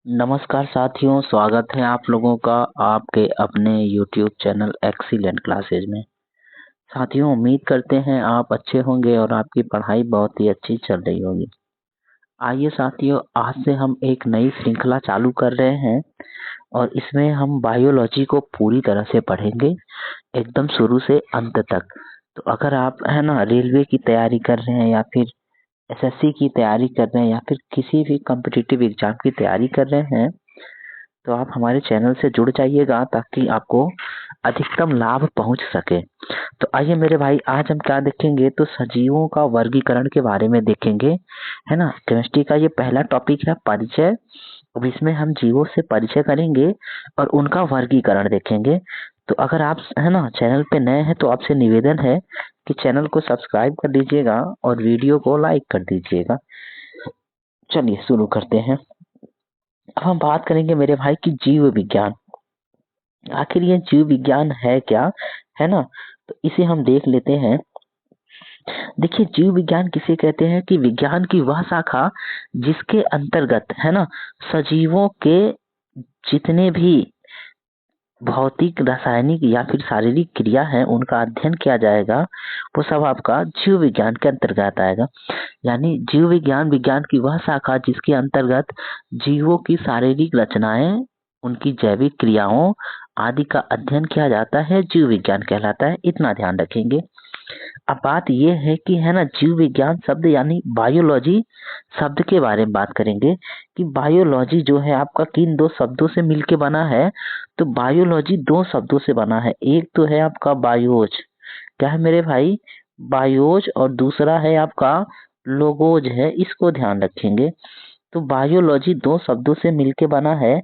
नमस्कार साथियों, स्वागत है आप लोगों का आपके अपने YouTube चैनल एक्सीलेंट क्लासेज में। साथियों, उम्मीद करते हैं आप अच्छे होंगे और आपकी पढ़ाई बहुत ही अच्छी चल रही होगी। आइए साथियों, आज से हम एक नई श्रृंखला चालू कर रहे हैं और इसमें हम बायोलॉजी को पूरी तरह से पढ़ेंगे, एकदम शुरू से अंत तक। तो अगर आप है ना रेलवे की तैयारी कर रहे हैं या फिर एसएससी की तैयारी कर रहे हैं या फिर किसी भी कॉम्पिटिटिव एग्जाम की तैयारी कर रहे हैं, तो आप हमारे चैनल से जुड़ जाइएगा ताकि आपको अधिकतम लाभ पहुंच सके। तो आइए मेरे भाई, आज हम क्या देखेंगे, तो सजीवों का वर्गीकरण के बारे में देखेंगे, है ना। केमिस्ट्री का ये पहला टॉपिक है, परिचय। अब इसमें हम जीवों से परिचय करेंगे और उनका वर्गीकरण देखेंगे। तो अगर आप है ना चैनल पे नए हैं तो आपसे निवेदन है कि चैनल को सब्सक्राइब कर दीजिएगा और वीडियो को लाइक कर दीजिएगा। चलिए शुरू करते हैं। अब हम बात करेंगे मेरे भाई की जीव विज्ञान। आखिर ये जीव विज्ञान है क्या, है ना। तो इसे हम देख लेते हैं। देखिए, जीव विज्ञान किसे कहते हैं कि विज्ञान की वह शाखा जिसके अंतर्गत है ना सजीवों के जितने भी भौतिक, रासायनिक या फिर शारीरिक क्रिया है उनका अध्ययन किया जाएगा, वो सब आपका जीव विज्ञान के अंतर्गत आएगा। यानी जीव विज्ञान विज्ञान की वह शाखा जिसके अंतर्गत जीवों की शारीरिक रचनाएं, उनकी जैविक क्रियाओं आदि का अध्ययन किया जाता है, जीव विज्ञान कहलाता है। इतना ध्यान रखेंगे। अब बात यह है कि है ना जीव विज्ञान शब्द यानी बायोलॉजी शब्द के बारे में बात करेंगे कि बायोलॉजी जो है आपका किन दो शब्दों से मिलके बना है। तो बायोलॉजी दो शब्दों से बना है। एक तो है आपका बायोज, क्या है मेरे भाई, बायोज, और दूसरा है आपका लोगोज है। इसको ध्यान रखेंगे। तो बायोलॉजी दो शब्दों से मिलके बना है,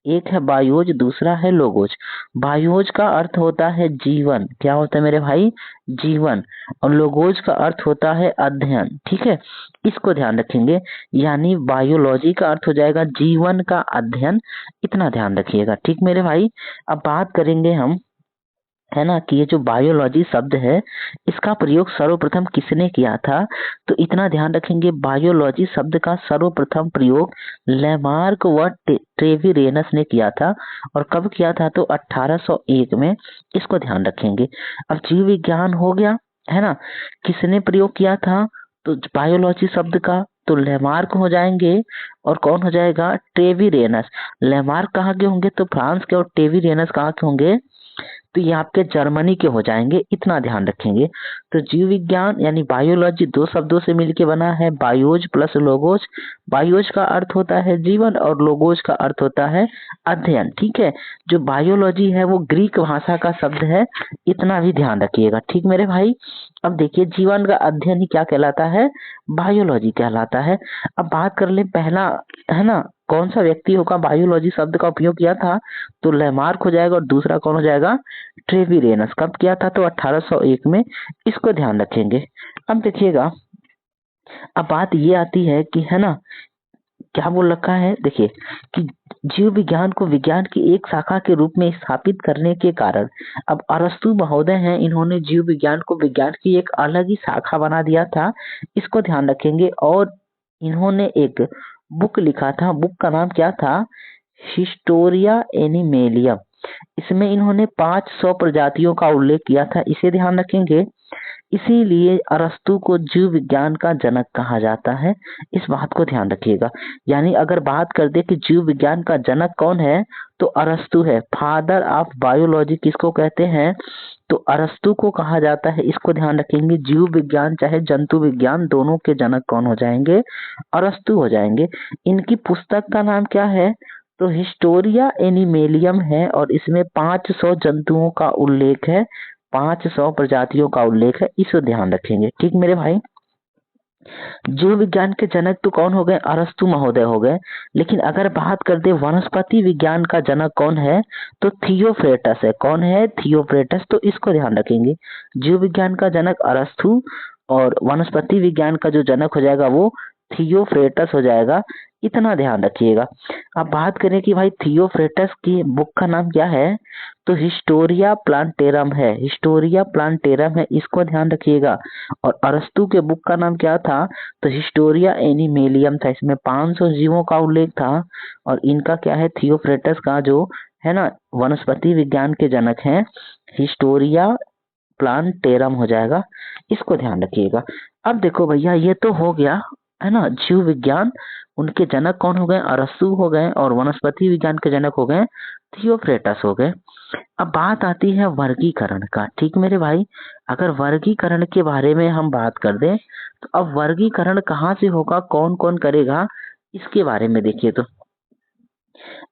एक है बायोज, दूसरा है लोगोज। बायोज का अर्थ होता है जीवन, क्या होता है मेरे भाई, जीवन। और लोगोज का अर्थ होता है अध्ययन, ठीक है। इसको ध्यान रखेंगे। यानी बायोलॉजी का अर्थ हो जाएगा जीवन का अध्ययन। इतना ध्यान रखिएगा, ठीक मेरे भाई। अब बात करेंगे हम, है ना, कि ये जो बायोलॉजी शब्द है इसका प्रयोग सर्वप्रथम किसने किया था। तो इतना ध्यान रखेंगे, बायोलॉजी शब्द का सर्वप्रथम प्रयोग लेमार्क व ट्रेविरेनस ने किया था। और कब किया था, तो 1801 में। इसको ध्यान रखेंगे। अब जीव विज्ञान हो गया, है ना, किसने प्रयोग किया था, तो बायोलॉजी शब्द का तो लेमार्क हो जाएंगे, और कौन हो जाएगा, ट्रेविरेनस। लेमार्क कहाँ के होंगे, तो फ्रांस के, और ट्रेविरेनस कहाँ के होंगे, तो ये आपके जर्मनी के हो जाएंगे। इतना ध्यान रखेंगे। तो जीव विज्ञान यानी बायोलॉजी दो शब्दों से मिलके बना है, बायोज प्लस लोगोज। बायोज का अर्थ होता है जीवन और लोगोज का अर्थ होता है अध्ययन, ठीक है। जो बायोलॉजी है वो ग्रीक भाषा का शब्द है, इतना भी ध्यान रखिएगा, ठीक मेरे भाई। अब देखिए, जीवन का अध्ययन ही क्या कहलाता है, बायोलॉजी कहलाता है। अब बात कर ले पहला, है ना, कौन सा व्यक्ति होगा बायोलॉजी शब्द का उपयोग किया था, तो लेमार्क हो जाएगा, और दूसरा कौन हो जाएगा, ट्रेविरेनस। कब किया था, तो 1801 में। इसको ध्यान रखेंगे। अब देखिएगा, अब बात ये आती है कि है ना क्या बोल रखा है, देखिए कि जीव विज्ञान को विज्ञान की एक शाखा के रूप में स्थापित करने के कारण, अब अरस्तु महोदय हैं, इन्होंने जीव विज्ञान को विज्ञान की एक अलग ही शाखा बना दिया था। इसको ध्यान रखेंगे। और इन्होंने एक बुक लिखा था, बुक का नाम क्या था, हिस्टोरिया एनिमेलियम। इसमें इन्होंने 500 प्रजातियों का उल्लेख किया था, इसे ध्यान रखेंगे। इसीलिए अरस्तु को जीव विज्ञान का जनक कहा जाता है, इस बात को ध्यान रखिएगा। यानी अगर बात कर दे कि जीव विज्ञान का जनक कौन है, तो अरस्तु है। फादर ऑफ बायोलॉजी किसको कहते हैं, तो अरस्तु को कहा जाता है। इसको ध्यान रखेंगे। जीव विज्ञान चाहे जंतु विज्ञान, दोनों के जनक कौन हो जाएंगे, अरस्तु हो जाएंगे। इनकी पुस्तक का नाम क्या है, तो हिस्टोरिया एनिमेलियम है, और इसमें 500 जंतुओं का उल्लेख है, 500 प्रजातियों का उल्लेख है। इसे ध्यान रखेंगे, ठीक मेरे भाई। जीव विज्ञान के जनक तो कौन हो गए, अरस्तु महोदय हो गए। लेकिन अगर बात कर दे वनस्पति विज्ञान का जनक कौन है, तो थियोफ्रेटस है। कौन है, थियोफ्रेटस। तो इसको ध्यान रखेंगे। जीव विज्ञान का जनक अरस्तु, और वनस्पति विज्ञान का जो जनक हो जाएगा वो थियोफ्रेटस हो जाएगा, इतना ध्यान रखिएगा। अब बात करें कि भाई थियोफ्रेटस की बुक का नाम क्या है, तो हिस्टोरिया प्लांटेरम है, हिस्टोरिया प्लांटेरम है, इसको ध्यान रखिएगा। और अरस्तु के बुक का नाम क्या था, तो हिस्टोरिया एनिमेलियम था, इसमें 500 जीवों का उल्लेख था। और इनका क्या है, थियोफ्रेटस का जो है ना वनस्पति विज्ञान के जनक हैं, हिस्टोरिया प्लांटेरम हो जाएगा, इसको ध्यान रखिएगा। अब देखो भैया ये तो हो गया है ना जीव विज्ञान, उनके जनक कौन हो गए, अरस्तु हो गए, और वनस्पति विज्ञान के जनक हो गए थियोफ्रेटस हो गए। अब बात आती है वर्गीकरण का, ठीक मेरे भाई। अगर वर्गीकरण के बारे में हम बात कर दें तो अब वर्गीकरण कहाँ से होगा, कौन कौन करेगा, इसके बारे में देखिए। तो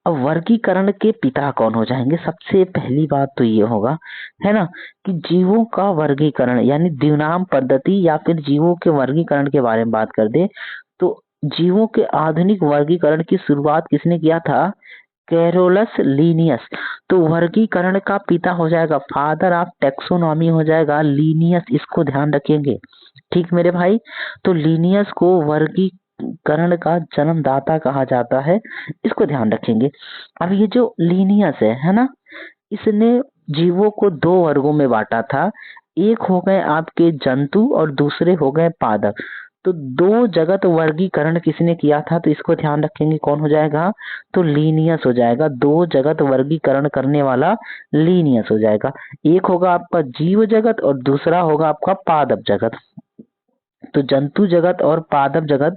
अब वर्गीकरण के पिता कौन हो जाएंगे, सबसे पहली बात तो ये होगा है ना कि जीवों का वर्गीकरण यानी द्विनाम पद्धति या फिर जीवों के वर्गीकरण के बारे में बात कर दे तो जीवों के आधुनिक वर्गीकरण की शुरुआत किसने किया था, कैरोलस लीनियस। तो वर्गीकरण का पिता हो जाएगा, फादर ऑफ टेक्सोनॉमी हो जाएगा लीनियस, इसको ध्यान रखेंगे, ठीक मेरे भाई। तो लीनियस को वर्गीकरण का जन्मदाता कहा जाता है, इसको ध्यान रखेंगे। अब ये जो लीनियस है ना, इसने जीवों को दो वर्गों में बांटा था, एक हो गए आपके जंतु और दूसरे हो गए पादप। तो दो जगत वर्गीकरण किसने किया था, तो इसको ध्यान रखेंगे, कौन हो जाएगा, तो लीनियस हो जाएगा। दो जगत वर्गीकरण करने वाला लीनियस हो जाएगा। एक होगा आपका जीव जगत और दूसरा होगा आपका पादप जगत। तो जंतु जगत और पादप जगत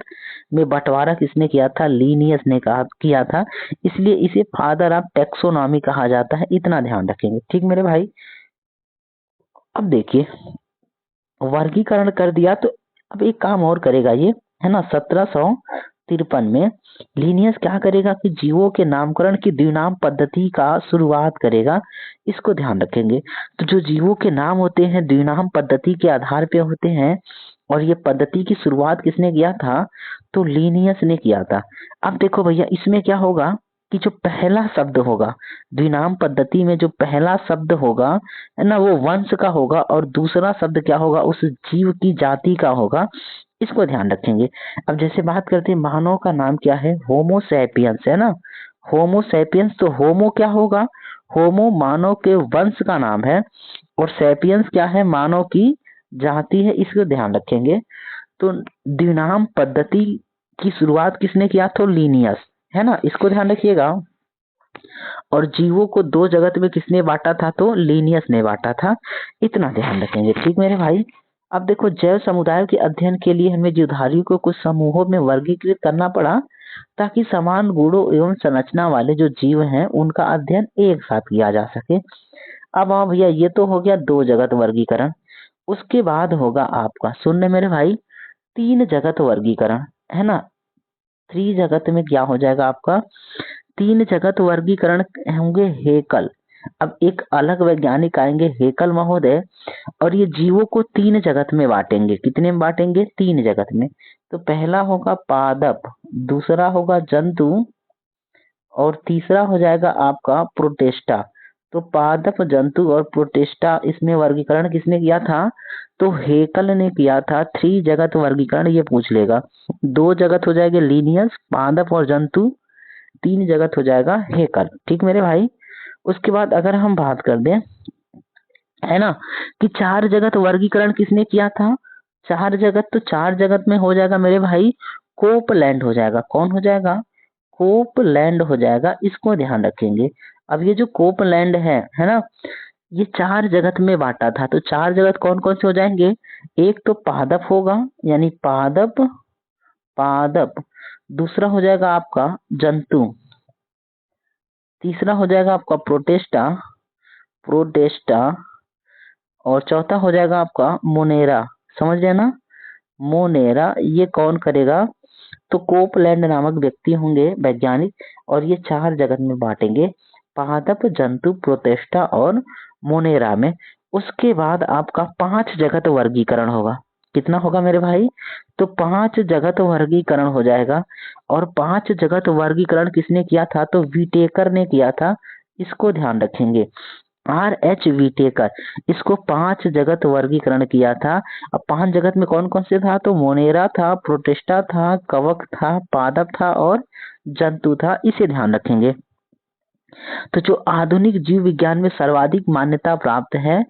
में बंटवारा किसने किया था, लीनियस ने कहा किया था, इसलिए इसे फादर ऑफ टेक्सोनॉमी कहा जाता है, इतना ध्यान रखेंगे, ठीक मेरे भाई। अब देखिए वर्गीकरण कर दिया तो अब एक काम और करेगा ये, है ना, 1753 में लीनियस क्या करेगा कि जीवों के नामकरण की द्विनाम पद्धति का शुरुआत करेगा, इसको ध्यान रखेंगे। तो जो जीवों के नाम होते हैं द्विनाम पद्धति के आधार पे होते हैं, और ये पद्धति की शुरुआत किसने किया था, तो लीनियस ने किया था। अब देखो भैया इसमें क्या होगा कि जो पहला शब्द होगा द्विनाम पद्धति में, जो पहला शब्द होगा है ना वो वंश का होगा, और दूसरा शब्द क्या होगा, उस जीव की जाति का होगा, इसको ध्यान रखेंगे। अब जैसे बात करते हैं मानव का नाम क्या है, होमो सैपियंस है ना, होमो सैपियंस। तो होमो क्या होगा, होमो मानव के वंश का नाम है, और सैपियंस क्या है, मानव की जाति है, इसको ध्यान रखेंगे। तो द्विनाम पद्धति की शुरुआत किसने किया, तो लीनियस, है ना, इसको ध्यान रखिएगा। और जीवों को दो जगत में किसने बांटा था, तो लीनियस ने बांटा था, इतना ध्यान रखेंगे, ठीक मेरे भाई। अब देखो जैव समुदाय के अध्ययन के लिए हमें जीवधारियों को कुछ समूहों में वर्गीकृत करना पड़ा, ताकि समान गुणों एवं संरचना वाले जो जीव हैं उनका अध्ययन एक साथ किया जा सके। अब हाँ भैया ये तो हो गया दो जगत वर्गीकरण। उसके बाद होगा आपका, सुनने मेरे भाई, तीन जगत वर्गीकरण, है ना। थ्री जगत में क्या हो जाएगा आपका, तीन जगत वर्गीकरण होंगे हेकल। अब एक अलग वैज्ञानिक आएंगे हेकल महोदय, और ये जीवों को तीन जगत में बांटेंगे, कितने में बांटेंगे, तीन जगत में। तो पहला होगा पादप, दूसरा होगा जंतु, और तीसरा हो जाएगा आपका प्रोटेस्टा। तो पादप जंतु और प्रोटेस्टा, इसमें वर्गीकरण किसने किया था, तो हेकल ने किया था। थ्री जगत वर्गीकरण ये पूछ लेगा, दो जगत हो जाएंगे लीनियस पादप और जंतु, तीन जगत हो जाएगा हेकल, ठीक मेरे भाई। उसके बाद अगर हम बात कर दें है ना कि चार जगत वर्गीकरण किसने किया था, चार जगत, तो चार जगत में हो जाएगा मेरे भाई कोपलैंड हो जाएगा, कौन हो जाएगा, कोपलैंड हो जाएगा, इसको ध्यान रखेंगे। अब ये जो कोपलैंड है ना, ये चार जगत में बांटा था। तो चार जगत कौन कौन से हो जाएंगे, एक तो पादप होगा यानी पादप, पादप, दूसरा हो जाएगा आपका जंतु, तीसरा हो जाएगा आपका प्रोटेस्टा, प्रोटेस्टा, और चौथा हो जाएगा आपका मोनेरा, समझ रहे ना, मोनेरा। ये कौन करेगा, तो कोपलैंड नामक व्यक्ति होंगे वैज्ञानिक, और ये चार जगत में बांटेंगे, पादप जंतु प्रोटेस्टा और मोनेरा में। उसके बाद आपका पांच जगत वर्गीकरण होगा, कितना होगा मेरे भाई, तो पांच जगत वर्गीकरण हो जाएगा। और पांच जगत वर्गीकरण किसने किया था, तो विटेकर ने किया था, इसको ध्यान रखेंगे। RH विटेकर इसको 5 जगत वर्गीकरण किया था। अब 5 जगत में कौन कौन से था, तो मोनेरा था, प्रोटिस्टा था, कवक था, पादप था और जंतु था। इसे ध्यान रखेंगे। तो जो आधुनिक जीव विज्ञान में सर्वाधिक मान्यता प्राप्त है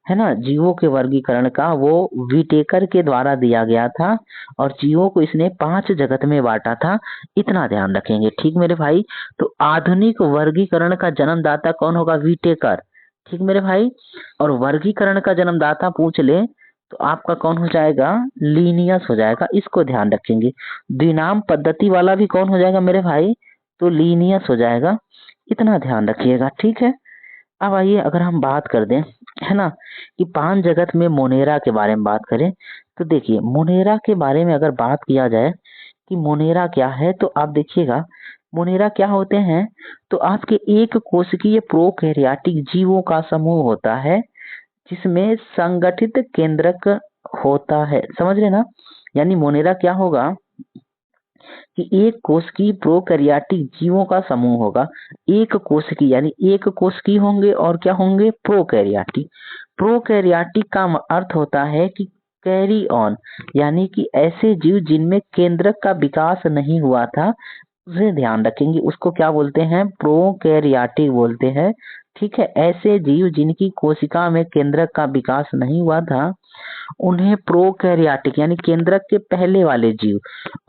ना, जीवों के वर्गीकरण का, वो विटेकर के द्वारा दिया गया था और जीवों को इसने 5 जगत में बांटा था। इतना ध्यान रखेंगे, ठीक मेरे भाई। तो आधुनिक वर्गीकरण का जन्मदाता कौन होगा, विटेकर, ठीक मेरे भाई। और वर्गीकरण का जन्मदाता पूछ ले तो आपका कौन हो जाएगा, लीनियस हो जाएगा। इसको ध्यान रखेंगे। द्विनाम पद्धति वाला भी कौन हो जाएगा मेरे भाई, तो लीनियस हो जाएगा। इतना ध्यान रखिएगा, ठीक है। अब आइए अगर हम बात कर दें, है ना, कि 5 जगत में मोनेरा के बारे में बात करें, तो देखिए मोनेरा के बारे में अगर बात किया जाए कि मोनेरा क्या है, तो आप देखिएगा मोनेरा क्या होते हैं। तो आपके एक कोशिकीय प्रोकैरियोटिक जीवों का समूह होता है जिसमें संगठित केंद्रक होता है, समझ रहे ना। यानी मोनेरा क्या होगा कि एक कोशिकीय प्रोकैरियोटिक जीवों का समूह होगा। एक कोशिकीय यानी एक कोशिकीय होंगे और क्या होंगे, प्रोकैरियोटिक। प्रोकैरियोटिक का अर्थ होता है कि कैरी ऑन, यानी कि ऐसे जीव जिनमें केंद्रक का विकास नहीं हुआ था, उसे ध्यान रखेंगे। उसको क्या बोलते हैं, प्रोकैरियोटिक बोलते हैं, ठीक है। ऐसे जीव जिनकी कोशिका में केंद्रक का विकास नहीं हुआ था उन्हें प्रोकैरियोटिक यानी केंद्रक के पहले वाले जीव,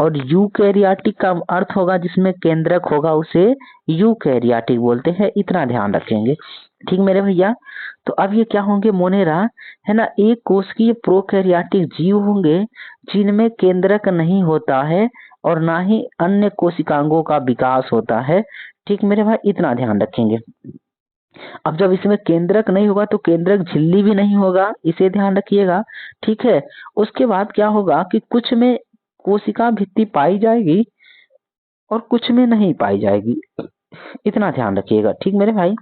और यूकैरियोटिक का अर्थ होगा जिसमें केंद्रक होगा, उसे यूकैरियोटिक बोलते हैं। इतना ध्यान रखेंगे, ठीक मेरे भैया। तो अब ये क्या होंगे, मोनेरा, है ना, एक कोशिकीय प्रोकैरियोटिक जीव होंगे जिनमें केंद्रक नहीं होता है और ना ही अन्य कोशिकांगों का विकास होता है, ठीक मेरे भाई। इतना ध्यान रखेंगे। अब जब इसमें केंद्रक नहीं होगा तो केंद्रक झिल्ली भी नहीं होगा, इसे ध्यान रखिएगा, ठीक है। उसके बाद क्या होगा कि कुछ में कोशिका भित्ति पाई जाएगी और कुछ में नहीं पाई जाएगी, इतना ध्यान रखिएगा, ठीक मेरे भाई।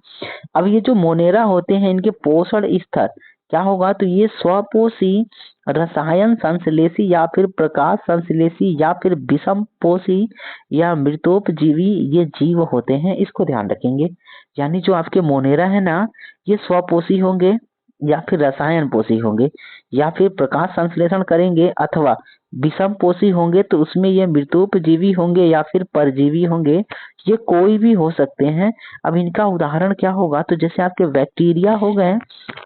अब ये जो मोनेरा होते हैं इनके पोषण स्तर क्या होगा, तो ये स्वपोषी, रसायन संश्लेषी या फिर प्रकाश संश्लेषी या फिर विषम पोषी या मृतोपजीवी ये जीव होते हैं, इसको ध्यान रखेंगे। यानी जो आपके मोनेरा है ना, ये स्वपोषी होंगे या फिर रसायन पोषी होंगे या फिर प्रकाश संश्लेषण करेंगे अथवा विषम पोषी होंगे, तो उसमें ये मृतोपजीवी होंगे या फिर परजीवी होंगे, ये कोई भी हो सकते हैं। अब इनका उदाहरण क्या होगा, तो जैसे आपके बैक्टीरिया हो गए,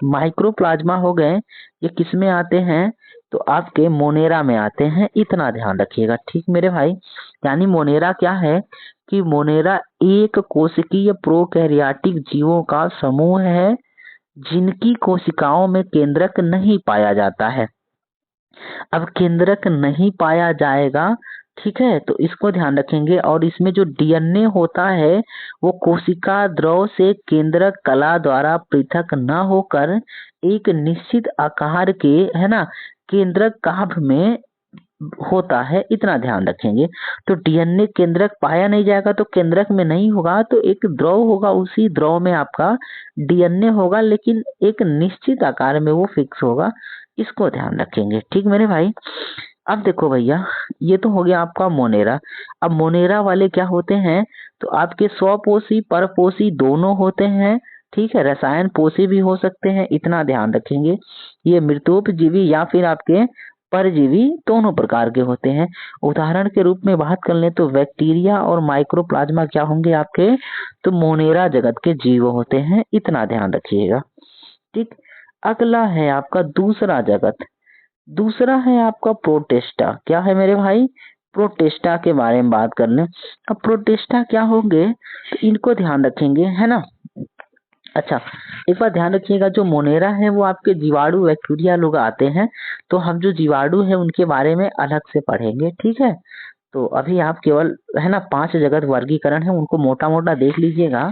माइक्रोप्लाज्मा हो गए, ये किस में आते हैं, तो आपके मोनेरा में आते हैं। इतना ध्यान रखिएगा, ठीक मेरे भाई। यानी मोनेरा क्या है कि मोनेरा एक कोशिकीय प्रोकैरियोटिक जीवों का समूह है जिनकी कोशिकाओं में केंद्रक नहीं पाया जाता है। अब केंद्रक नहीं पाया जाएगा, ठीक है, तो इसको ध्यान रखेंगे। और इसमें जो डीएनए होता है वो कोशिका द्रव से केंद्रक कला द्वारा पृथक न होकर एक निश्चित आकार के, है ना, केंद्रक गाभ में होता है, इतना ध्यान रखेंगे। तो डीएनए केंद्रक पाया नहीं जाएगा तो केंद्रक में नहीं होगा, तो एक द्रव होगा, उसी द्रव में आपका डीएनए होगा लेकिन एक निश्चित आकार में वो फिक्स होगा, इसको ध्यान रखेंगे, ठीक मेरे भाई। अब देखो भैया, ये तो हो गया आपका मोनेरा। अब मोनेरा वाले क्या होते हैं, तो आपके स्वपोषी परपोषी दोनों होते हैं, ठीक है, रसायन पोषी भी हो सकते हैं, इतना ध्यान रखेंगे। ये मृतोपजीवी या फिर आपके परजीवी दोनों प्रकार के होते हैं। उदाहरण के रूप में बात कर लें तो बैक्टीरिया और माइक्रोप्लाज्मा क्या होंगे आपके, तो मोनेरा जगत के जीव होते हैं, इतना ध्यान रखिएगा, ठीक। अगला है आपका दूसरा जगत। दूसरा है आपका प्रोटिस्टा। क्या है मेरे भाई, प्रोटिस्टा के बारे में बात कर लें। अब प्रोटिस्टा क्या होंगे, तो इनको ध्यान रखेंगे, है ना। अच्छा, एक बार ध्यान रखिएगा, जो मोनेरा है वो आपके जीवाणु बैक्टीरिया लोग आते हैं, तो हम जो जीवाणु है उनके बारे में अलग से पढ़ेंगे, ठीक है। तो अभी आप केवल, है ना, 5 जगत वर्गीकरण है उनको मोटा मोटा देख लीजिएगा।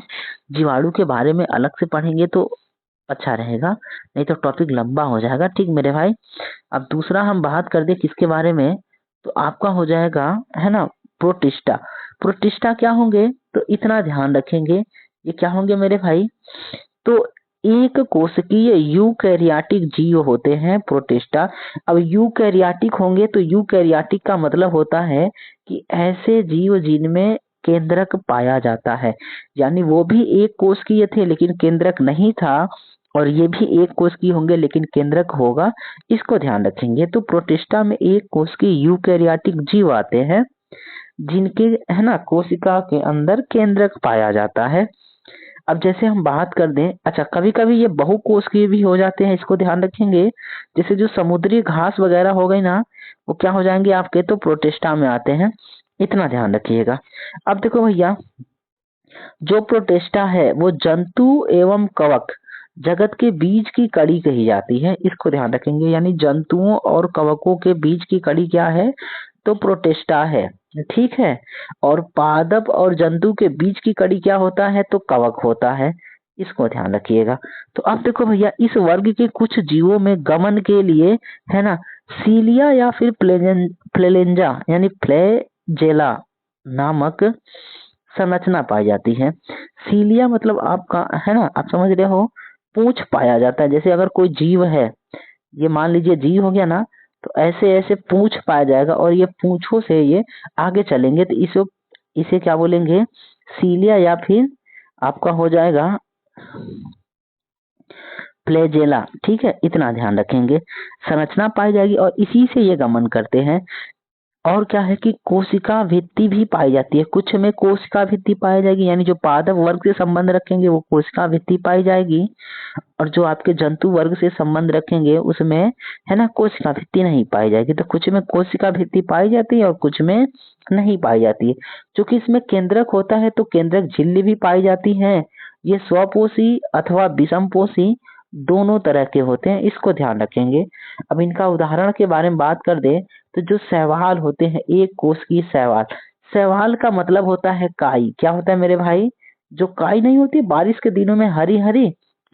जीवाणु के बारे में अलग से पढ़ेंगे तो अच्छा रहेगा, नहीं तो टॉपिक लंबा हो जाएगा, ठीक मेरे भाई। अब दूसरा हम बात कर दे किसके बारे में, तो आपका हो जाएगा, है ना, प्रोटिस्टा। प्रोटिस्टा क्या होंगे, तो इतना ध्यान रखेंगे, ये क्या होंगे मेरे भाई, तो एक कोशिकीय यूकैरियोटिक जीव होते हैं प्रोटिस्टा। अब यूकैरियोटिक होंगे तो यूकैरियोटिक का मतलब होता है कि ऐसे जीव जिनमें केंद्रक पाया जाता है। यानी वो भी एक कोशिकीय थे लेकिन केंद्रक नहीं था, और ये भी एक कोशिकीय होंगे लेकिन केंद्रक होगा, इसको ध्यान रखेंगे। तो प्रोटिस्टा में एक कोशिकीय यूकेरियोटिक जीव आते हैं जिनके, है ना, कोशिका के अंदर केंद्रक पाया जाता है। अब जैसे हम बात कर दें, अच्छा, कभी कभी ये बहुकोशिकीय भी हो जाते हैं, इसको ध्यान रखेंगे। जैसे जो समुद्री घास वगैरह हो गई ना, वो क्या हो जाएंगे आपके, तो प्रोटिस्टा में आते हैं, इतना ध्यान रखिएगा। अब देखो भैया, जो प्रोटिस्टा है वो जंतु एवं कवक जगत के बीच की कड़ी कही जाती है, इसको ध्यान रखेंगे। यानी जंतुओं और कवकों के बीच की कड़ी क्या है, तो प्रोटिस्टा है, ठीक है। और पादप और जंतु के बीच की कड़ी क्या होता है, तो कवक होता है, इसको ध्यान रखिएगा। तो अब देखो भैया, इस वर्ग के कुछ जीवों में गमन के लिए, है ना, सीलिया या फिर फ्लेलेंजा यानी फ्लैजेला नामक संरचना पाई जाती है। सीलिया मतलब आपका, है ना, आप समझ रहे हो, पूंछ पाया जाता है। जैसे अगर कोई जीव है, ये मान लीजिए जीव हो गया ना, तो ऐसे ऐसे पूंछ पाया जाएगा और ये पूंछों से ये आगे चलेंगे, तो इसे क्या बोलेंगे, सीलिया या फिर आपका हो जाएगा फ्लैजेला, ठीक है, इतना ध्यान रखेंगे। संरचना पाई जाएगी और इसी से ये गमन करते हैं। और क्या है कि कोशिका भित्ति भी पाई जाती है, कुछ में कोशिका भित्ति पाई जाएगी, यानी जो पादप वर्ग से संबंध रखेंगे वो कोशिका भित्ति पाई जाएगी, और जो आपके जंतु वर्ग से संबंध रखेंगे उसमें, है ना, कोशिका भित्ति नहीं पाई जाएगी। तो कुछ में कोशिका भित्ति पाई जाती है और कुछ में नहीं पाई जाती है। क्योंकि इसमें केंद्रक होता है तो केंद्रक झिल्ली भी पाई जाती है। ये स्वपोषी अथवा विषमपोषी दोनों तरह के होते हैं, इसको ध्यान रखेंगे। अब इनका उदाहरण के बारे में बात कर दे, तो जो शैवाल होते हैं, एक कोशिकीय शैवाल, शैवाल का मतलब होता है काई। क्या होता है मेरे भाई, जो काई नहीं होती बारिश के दिनों में हरी हरी,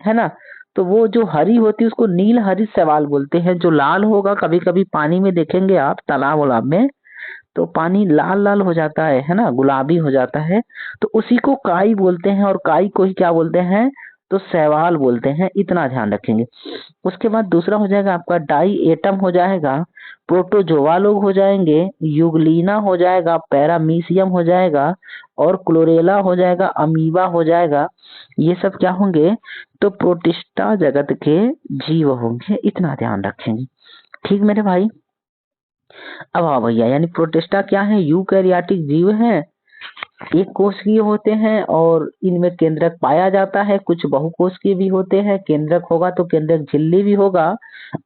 है ना, तो वो जो हरी होती है उसको नील हरित शैवाल बोलते हैं। जो लाल होगा, कभी कभी पानी में देखेंगे आप, तालाब वालाब में, तो पानी लाल लाल हो जाता है ना, गुलाबी हो जाता है, तो उसी को काई बोलते हैं। और काई को ही क्या बोलते हैं, तो शैवाल बोलते हैं, इतना ध्यान रखेंगे। उसके बाद दूसरा हो जाएगा आपका डाई एटम हो जाएगा, प्रोटोजोआ लोग हो जाएंगे, युगलीना हो जाएगा, पैरामीशियम हो जाएगा, और क्लोरेला हो जाएगा, अमीबा हो जाएगा। ये सब क्या होंगे, तो प्रोटिस्टा जगत के जीव होंगे, इतना ध्यान रखेंगे, ठीक मेरे भाई। अब हाँ भैया, यानी प्रोटिस्टा क्या है, यूकैरियोटिक जीव है, एक कोशिकीय होते हैं और इनमें केंद्रक पाया जाता है। कुछ बहुकोशिकीय भी होते हैं, केंद्रक होगा तो केंद्रक झिल्ली भी होगा,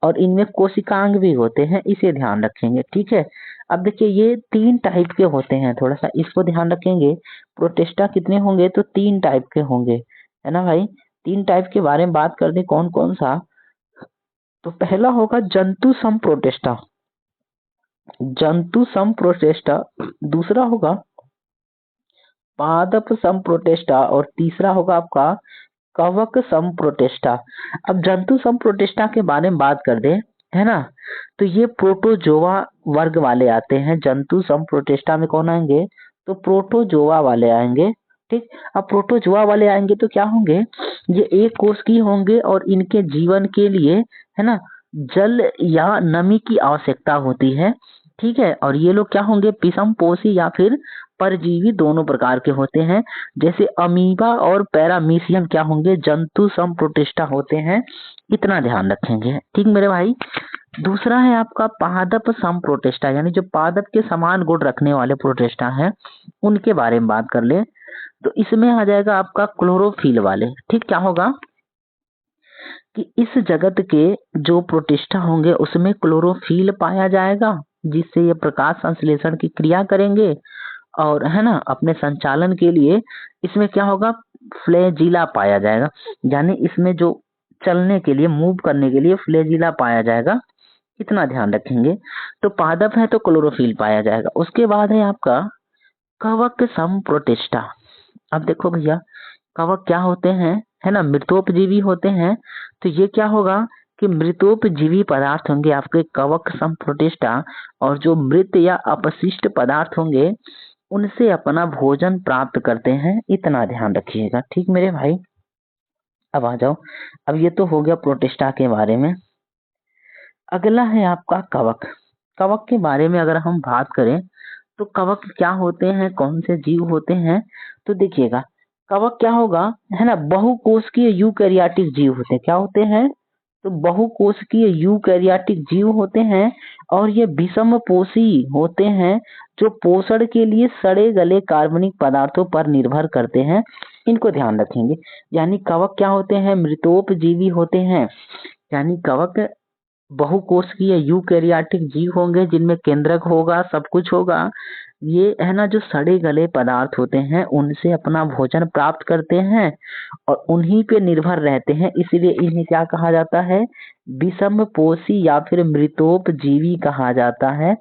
और इनमें कोशिकांग भी होते हैं, इसे ध्यान रखेंगे, ठीक है। अब देखिए, ये 3 टाइप के होते हैं, थोड़ा सा इसको ध्यान रखेंगे। प्रोटिस्टा कितने होंगे, तो 3 टाइप के होंगे, है ना भाई। 3 टाइप के बारे में बात कर दे, कौन कौन सा, तो पहला होगा जंतु सम प्रोटिस्टा, जंतु सम प्रोटिस्टा। दूसरा होगा पादप सम प्रोटिस्टा, और तीसरा होगा आपका कवक सम प्रोटिस्टा। अब जंतु सम प्रोटिस्टा के बारे में बात कर दे, है ना, तो ये प्रोटोजोआ वर्ग वाले आते हैं। जंतु सम प्रोटिस्टा में कौन आएंगे, तो प्रोटोजोआ वाले आएंगे, ठीक। अब प्रोटोजोआ वाले आएंगे तो क्या होंगे, ये एक कोश की होंगे और इनके जीवन के लिए, है ना, जल या नमी की आवश्यकता होती है, ठीक है। और ये लोग क्या होंगे, विषम पोषी या फिर परजीवी दोनों प्रकार के होते हैं। जैसे अमीबा और पैरामीशियम क्या होंगे, जंतु सम प्रोटिस्टा होते हैं, इतना ध्यान रखेंगे, ठीक मेरे भाई। दूसरा है आपका पादप सम प्रोटिस्टा, यानी जो पादप के समान गुण रखने वाले प्रोटिस्टा हैं, उनके बारे में बात कर ले, तो इसमें आ जाएगा आपका क्लोरोफिल वाले, ठीक। क्या होगा कि इस जगत के जो प्रोटिस्टा होंगे उसमें क्लोरोफिल पाया जाएगा, जिससे ये प्रकाश संश्लेषण की क्रिया करेंगे, और है ना, अपने संचालन के लिए इसमें क्या होगा, फ्लैजिला पाया जाएगा, यानी इसमें जो चलने के लिए, मूव करने के लिए फ्लैजिला पाया जाएगा, इतना ध्यान रखेंगे। तो पादप है तो क्लोरोफिल पाया जाएगा। उसके बाद है आपका कवक सम प्रोटिस्टा। अब देखो भैया, कवक क्या होते हैं, है ना, मृतोपजीवी होते हैं। तो ये क्या होगा कि मृतोपजीवी पदार्थ होंगे आपके कवक सम प्रोटिस्टा, और जो मृत या अपशिष्ट पदार्थ होंगे उनसे अपना भोजन प्राप्त करते हैं, इतना ध्यान रखिएगा, ठीक मेरे भाई। अब आ जाओ, अब ये तो हो गया प्रोटिस्टा के बारे में। अगला है आपका कवक। कवक के बारे में अगर हम बात करें तो कवक क्या होते हैं, कौन से जीव होते हैं? तो देखिएगा, कवक क्या होगा, है ना, बहुकोशिकीय यूकैरियोटिक जीव होते हैं। क्या होते हैं? तो बहुकोशिकीय यूकैरियोटिक जीव होते हैं और ये विषमपोषी होते हैं, जो पोषण के लिए सड़े गले कार्बनिक पदार्थों पर निर्भर करते हैं। इनको ध्यान रखेंगे। यानी कवक क्या होते हैं? मृतोपजीवी होते हैं। यानी कवक बहुकोशिकीय यूकैरियोटिक जीव होंगे, जिनमें केंद्रक होगा, सब कुछ होगा। ये है ना, जो सड़े गले पदार्थ होते हैं उनसे अपना भोजन प्राप्त करते हैं और उन्हीं पे निर्भर रहते हैं, इसलिए इन्हें क्या कहा जाता है? विषमपोषी या फिर मृतोपजीवी कहा जाता है।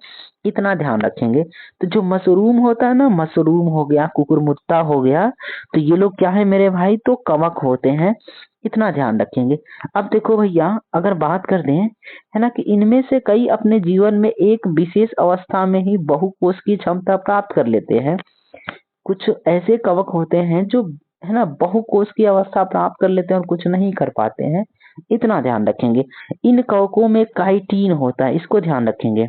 इतना ध्यान रखेंगे। तो जो मशरूम होता है ना, मशरूम हो गया, कुकुरमुत्ता हो गया, तो ये लोग क्या है मेरे भाई? तो कवक होते हैं। इतना ध्यान रखेंगे। अब देखो भैया, अगर बात कर दें, है ना, कि इनमें से कई अपने जीवन में एक विशेष अवस्था में ही बहुकोश की क्षमता प्राप्त कर लेते हैं। कुछ ऐसे कवक होते हैं जो, है ना, बहुकोश की अवस्था प्राप्त कर लेते हैं और कुछ नहीं कर पाते हैं। इतना ध्यान रखेंगे। इन कवकों में काइटिन होता है, इसको ध्यान रखेंगे।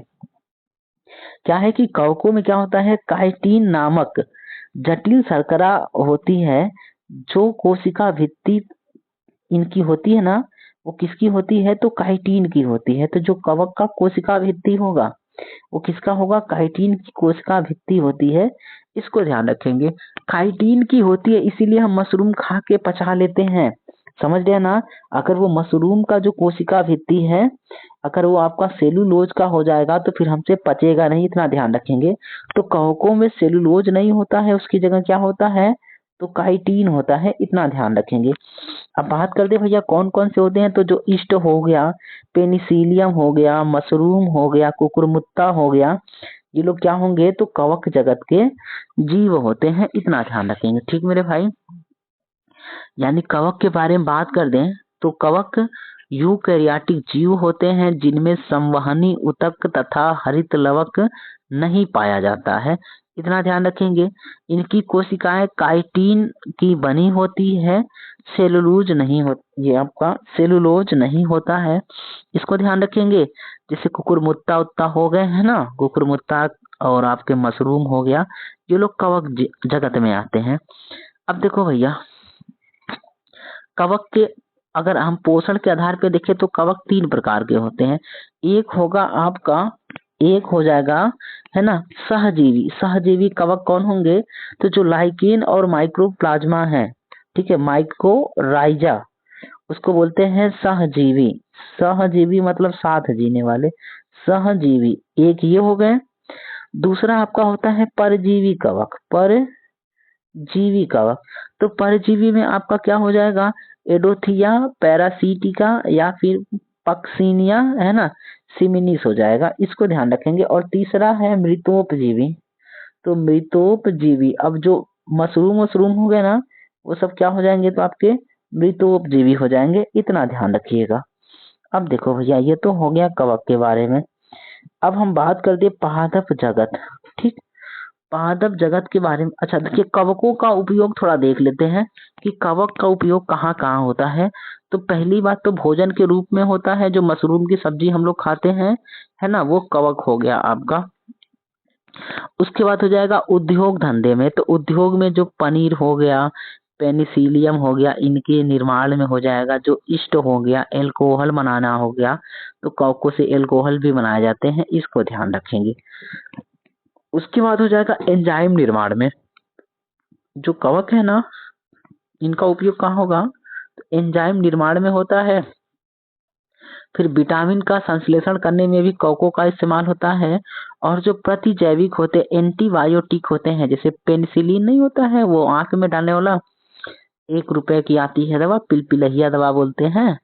क्या है कि कवकों में क्या होता है? काइटिन नामक जटिल शर्करा होती है, जो कोशिका भित्ति इनकी होती है ना, वो किसकी होती है? तो काइटिन की होती है। तो जो कवक का कोशिका भित्ति होगा, वो किसका होगा? काइटिन की कोशिका भित्ति होती है। इसको ध्यान रखेंगे। काइटिन की होती है, इसीलिए हम मशरूम खा के पचा लेते हैं। समझ गए ना? अगर वो मशरूम का जो कोशिका भित्ति है, अगर वो आपका सेलुलोज का हो जाएगा तो फिर हमसे पचेगा नहीं। इतना ध्यान रखेंगे। तो कवकों में सेलुलोज नहीं होता है, उसकी जगह क्या होता है? तो काइटिन होता है। इतना ध्यान रखेंगे। अब बात कर दे भैया कौन कौन से होते हैं, तो जो ईस्ट हो गया, पेनिसिलियम हो गया, मशरूम हो गया, कुकुरमुत्ता हो गया, ये लोग क्या होंगे? तो कवक जगत के जीव होते हैं। इतना ध्यान रखेंगे। ठीक मेरे भाई? यानी कवक के बारे में बात कर दें तो कवक यूकैरियोटिक जीव होते हैं, जिनमें संवहनी ऊतक तथा हरित लवक नहीं पाया जाता है। इतना ध्यान रखेंगे। इनकी कोशिकाएं काइटिन की बनी होती है, सेलुलोज नहीं हो, ये आपका सेलुलोज नहीं होता है। इसको ध्यान रखेंगे। जैसे कुकुरमुत्ता उत्ता हो गए हैं ना, कुकुरमुत्ता और आपके मशरूम हो गया, ये लोग कवक जगत में आते हैं। अब देखो भैया, कवक के अगर हम पोषण के आधार पे देखें तो कवक 3 प्रकार के होते हैं। एक होगा आपका, एक हो जाएगा, है ना, सहजीवी। सहजीवी कवक कौन होंगे? तो जो लाइकेन और माइक्रोप्लाज्मा है, ठीक है, माइकोराइजा, उसको बोलते हैं सहजीवी। सहजीवी मतलब साथ जीने वाले, सहजीवी। एक ये हो गए। दूसरा आपका होता है परजीवी कवक। परजीवी कवक, तो परजीवी में आपका क्या हो जाएगा? एडोथिया पैरासीटिका या फिर पक्सिनिया, है ना, सिमिनिस हो जाएगा। इसको ध्यान रखेंगे। और तीसरा है मृतोपजीवी। तो मृतोपजीवी, अब जो मशरूम वशरूम हो गए ना, वो सब क्या हो जाएंगे? तो आपके मृतोपजीवी हो जाएंगे। इतना ध्यान रखिएगा। अब देखो भैया, ये तो हो गया कवक के बारे में। अब हम बात करते हैं पादप जगत। ठीक, पादप जगत के बारे में। अच्छा देखिए, कवकों का उपयोग थोड़ा देख लेते हैं कि कवक का उपयोग कहाँ कहाँ होता है। तो पहली बात तो भोजन के रूप में होता है, जो मशरूम की सब्जी हम लोग खाते हैं, है ना, वो कवक हो गया आपका। उसके बाद हो जाएगा उद्योग धंधे में। तो उद्योग में जो पनीर हो गया, पेनिसिलियम हो गया, इनके निर्माण में हो जाएगा। जो ईस्ट हो गया, एल्कोहल बनाना हो गया, तो कवकों से एल्कोहल भी बनाए जाते हैं। इसको ध्यान रखेंगे। उसके बाद हो जाएगा एंजाइम निर्माण में। जो कवक है ना, इनका उपयोग कहाँ होगा? तो एंजाइम निर्माण में होता है। फिर विटामिन का संश्लेषण करने में भी कवकों का इस्तेमाल होता है। और जो प्रतिजैविक होते, एंटीबायोटिक होते हैं, जैसे पेनिसिलिन नहीं होता है, वो आंख में डालने वाला 1 रुपए की आती है दवा, पिलपिलहिया दवा बोलते हैं,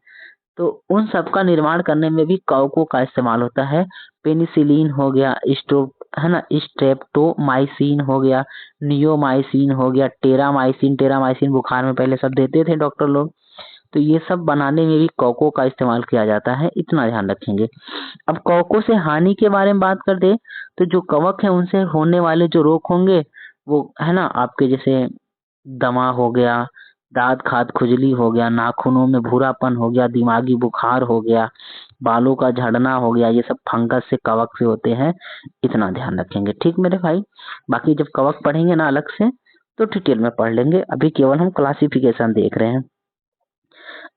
तो उन सब का निर्माण करने में भी कवकों का इस्तेमाल होता है। पेनिसिलिन हो गया, स्टो, है ना, स्ट्रेप्टोमाइसिन हो गया, नियोमाइसिन हो गया, टेरामाइसिन। टेरामाइसिन बुखार में पहले सब देते थे डॉक्टर लोग। तो ये सब बनाने में भी कवकों का इस्तेमाल किया जाता है। इतना ध्यान रखेंगे। अब कवकों से हानि के बारे में बात कर दे तो जो कवक है उनसे होने वाले जो रोग होंगे, वो है ना आपके, जैसे दमा हो गया, दांत खाद खुजली हो गया, नाखूनों में भूरापन हो गया, दिमागी बुखार हो गया, बालों का झड़ना हो गया, ये सब फंगस से कवक से होते हैं, इतना ध्यान रखेंगे। ठीक मेरे भाई, बाकी जब कवक पढ़ेंगे ना अलग से तो डिटेल में पढ़ लेंगे, अभी केवल हम क्लासिफिकेशन देख रहे हैं।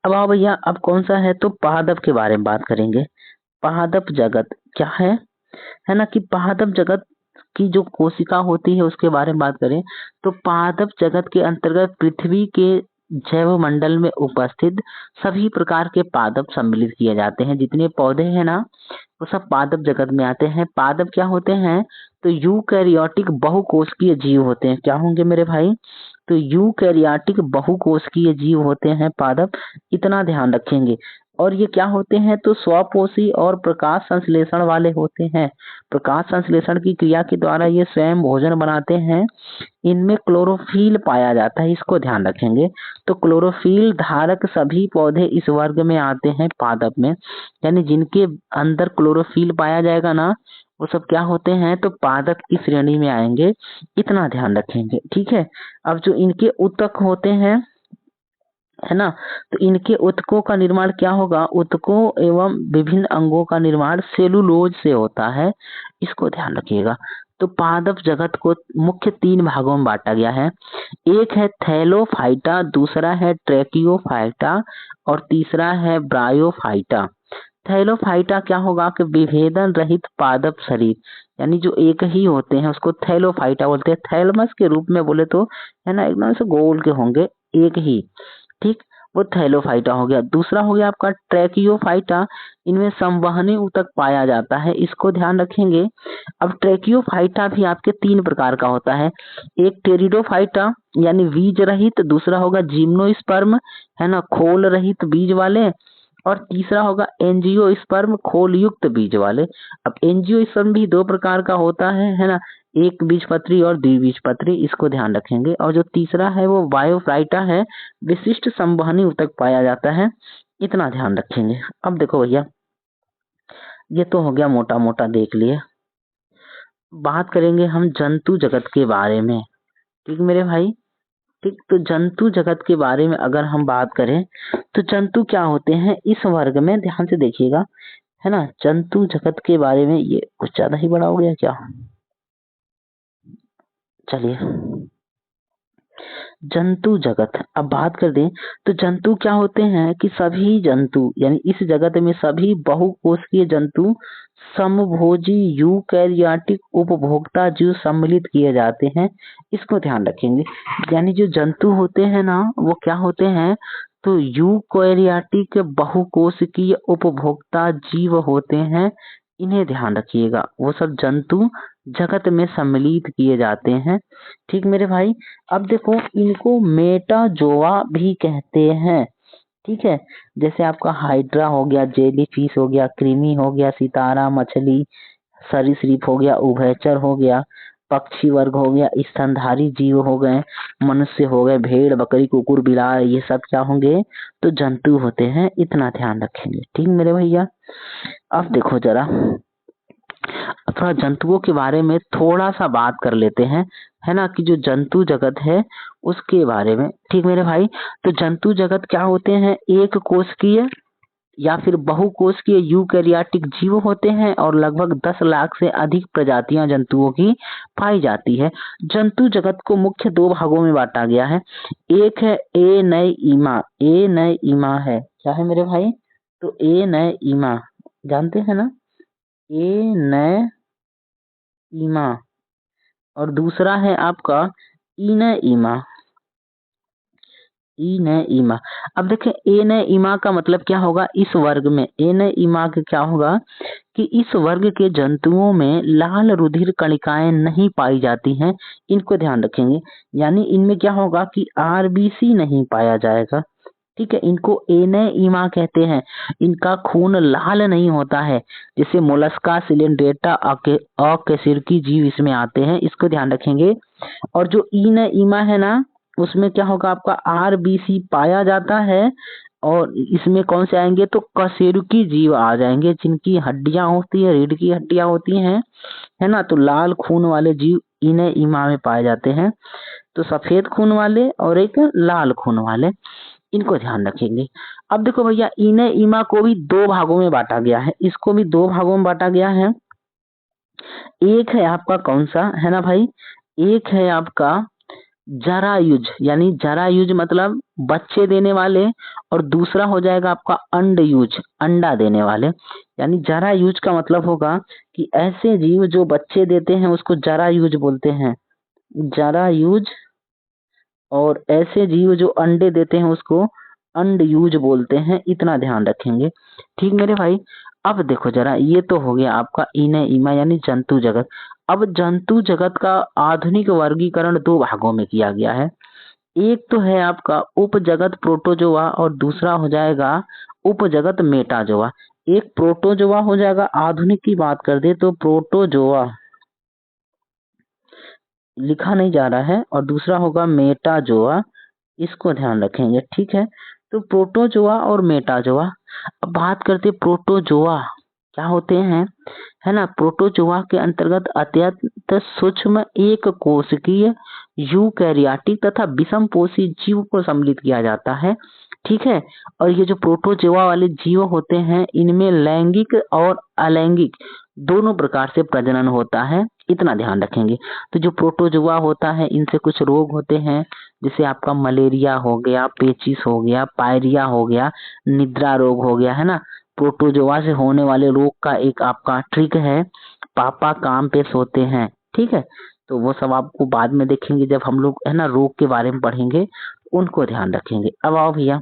अब आओ भैया, अब कौन सा है तो पादप के बारे में बात करेंगे। पादप जगत क्या है ना कि पादप जगत की जो कोशिका होती है उसके बारे में बात करें तो पादप जगत के अंतर्गत पृथ्वी के जैव मंडल में उपस्थित सभी प्रकार के पादप सम्मिलित किए जाते हैं। जितने पौधे हैं ना वो सब पादप जगत में आते हैं। पादप क्या होते हैं तो यूकैरियोटिक बहुकोशिकीय जीव होते हैं। क्या होंगे मेरे भाई तो यूकैरियोटिक बहुकोशिकीय जीव होते हैं पादप, इतना ध्यान रखेंगे। और ये क्या होते हैं तो स्वपोषी और प्रकाश संश्लेषण वाले होते हैं। प्रकाश संश्लेषण की क्रिया के द्वारा ये स्वयं भोजन बनाते हैं। इनमें क्लोरोफिल पाया जाता है, इसको ध्यान रखेंगे। तो क्लोरोफिल धारक सभी पौधे इस वर्ग में आते हैं पादप में, यानी जिनके अंदर क्लोरोफिल पाया जाएगा ना वो सब क्या होते हैं तो पादप की श्रेणी में आएंगे, इतना ध्यान रखेंगे। ठीक है, अब जो इनके उत्तक होते हैं है ना, तो इनके उत्तकों का निर्माण क्या होगा, उत्तकों एवं विभिन्न अंगों का निर्माण सेलुलोज से होता है, इसको ध्यान रखिएगा। तो पादप जगत को मुख्य 3 भागों में बांटा गया है। एक है थैलोफाइटा, दूसरा है ट्रैकियोफाइटा और तीसरा है ब्रायोफाइटा। थैलोफाइटा क्या होगा कि विभेदन रहित पादप शरीर, यानी जो एक ही होते हैं उसको थैलोफाइटा बोलते हैं। थैलमस के रूप में बोले तो है ना एकदम से गोल के होंगे, एक ही। ठीक, वो थैलोफाइटा हो गया। दूसरा हो गया आपका ट्रैकियोफाइटा, इनमें संवहनी ऊतक पाया जाता है, इसको ध्यान रखेंगे। अब ट्रैकियोफाइटा भी आपके 3 प्रकार का होता है। एक टेरिडोफाइटा यानी बीज रहित, दूसरा होगा जिम्नोस्पर्म है ना खोल रहित बीज वाले, और तीसरा होगा एंजियोस्पर्म खोल युक्त बीज वाले। अब एंजियोस्पर्म भी 2 प्रकार का होता है ना, एक बीजपत्री और द्विबीजपत्री, इसको ध्यान रखेंगे। और जो तीसरा है वो बायोफाइटा है, विशिष्ट संवहनी ऊतक पाया जाता है, इतना ध्यान रखेंगे। अब देखो भैया, ये तो हो गया मोटा मोटा देख लिए। बात करेंगे हम जंतु जगत के बारे में। ठीक मेरे भाई, ठीक, तो जंतु जगत के बारे में अगर हम बात करें तो जंतु क्या होते हैं इस वर्ग में, ध्यान से देखिएगा है ना। जंतु जगत के बारे में, ये कुछ ज्यादा ही बड़ा हो गया क्या, चलिए। जंतु जगत अब बात कर दें तो जंतु क्या होते हैं कि सभी जंतु, यानी इस जगत में सभी बहुकोशिकीय जंतु समभोजी यूकैरियोटिक उपभोक्ता जीव सम्मिलित किए जाते हैं, इसको ध्यान रखेंगे। यानी जो जंतु होते हैं ना वो क्या होते हैं तो यूकैरियोटिक बहुकोशिकीय उपभोक्ता जीव होते हैं, इन्हें ध्यान रखिएगा। वो सब जंतु जगत में सम्मिलित किए जाते हैं। ठीक मेरे भाई, अब देखो इनको मेटाजोआ भी कहते हैं। ठीक है, जैसे आपका हाइड्रा हो गया, जेलीफिश हो गया, कृमि हो गया, सितारा मछली, सरीसृप हो गया, उभयचर हो गया, पक्षी वर्ग हो गया, स्तनधारी जीव हो गए, मनुष्य हो गए, भेड़ बकरी कुकुर बिलार, ये सब क्या होंगे तो जंतु होते हैं, इतना ध्यान रखेंगे। ठीक मेरे भैया, अब देखो जरा थोड़ा जंतुओं के बारे में थोड़ा सा बात कर लेते हैं, है ना, कि जो जंतु जगत है उसके बारे में। ठीक मेरे भाई, तो जंतु जगत क्या होते हैं, एक कोशिकीय या फिर बहुकोशिकीय यूकैरियोटिक जीव होते हैं और लगभग 10 लाख से अधिक प्रजातियां जंतुओं की पाई जाती है। जंतु जगत को मुख्य 2 भागों में बांटा गया है। एक है एनाइमा, एनाइमा है क्या है मेरे भाई तो एनाइमा, जानते हैं ना, एनाइमा। और दूसरा है आपका इनइमा, इनइमा। अब देखें एनइमा का मतलब क्या होगा इस वर्ग में, एनइमा का क्या होगा कि इस वर्ग के जंतुओं में लाल रुधिर कणिकाएं नहीं पाई जाती हैं, इनको ध्यान रखेंगे। यानी इनमें क्या होगा कि आरबीसी नहीं पाया जाएगा। ठीक है, इनको एनेइमा कहते हैं। इनका खून लाल नहीं होता है, जैसे मोलस्का, सिलेंड्रेटा, अकशेरुकी जीव इसमें आते हैं, इसको ध्यान रखेंगे। और जो इनइमा है ना उसमें क्या होगा आपका आरबीसी पाया जाता है, और इसमें कौन से आएंगे तो कशेरुकी जीव आ जाएंगे, जिनकी हड्डियां होती है, रीढ़ की हड्डियां होती हैं, है ना, तो लाल खून वाले जीव इने ईमा में पाए जाते हैं। तो सफेद खून वाले और एक लाल खून वाले, इनको ध्यान रखेंगे। अब देखो भैया, इने ईमा को भी दो भागों में बांटा गया है, इसको भी दो भागों में बांटा गया है। एक है आपका कौन सा है ना भाई, एक है आपका जरायुज, यानी जरायुज मतलब बच्चे देने वाले, और दूसरा हो जाएगा आपका अंडयुज, अंडा देने वाले। यानी जरायुज का मतलब होगा कि ऐसे जीव जो बच्चे देते हैं उसको जरायुज बोलते हैं, जरायुज। और ऐसे जीव जो अंडे देते हैं उसको अंडयुज बोलते हैं, इतना ध्यान रखेंगे। ठीक मेरे भाई। अब देखो जरा, ये तो हो गया आपका इने ईमा यानी जंतु जगत। अब जंतु जगत का आधुनिक वर्गीकरण दो भागों में किया गया है। एक तो है आपका उपजगत प्रोटोजोआ और दूसरा हो जाएगा उपजगत मेटाजोआ। एक प्रोटोजोआ हो जाएगा, आधुनिक की बात कर दे तो प्रोटोजोआ लिखा नहीं जा रहा है, और दूसरा होगा मेटाजोआ, इसको ध्यान रखेंगे। ठीक है, तो प्रोटोजोआ और मेटाजोआ। अब बात करते प्रोटोजोआ क्या होते हैं, है ना। प्रोटोजोआ के अंतर्गत अत्यंत सूक्ष्म एक कोशिकीय यूकैरियोटिक तथा विषम पोषी जीव को सम्मिलित किया जाता है। ठीक है, और ये जो प्रोटोजोआ वाले जीव होते हैं इनमें लैंगिक और अलैंगिक दोनों प्रकार से प्रजनन होता है, इतना ध्यान रखेंगे। तो जो प्रोटोजोआ होता है इनसे कुछ रोग होते हैं, जैसे आपका मलेरिया हो गया, पेचिस हो गया, पायरिया हो गया, निद्रा रोग हो गया, है ना। प्रोटोजोआ से होने वाले रोग का एक आपका ट्रिक है, पापा काम पे सोते हैं। ठीक है, तो वो सब आपको बाद में देखेंगे जब हम लोग है ना रोग के बारे में पढ़ेंगे, उनको ध्यान रखेंगे। अब आओ भैया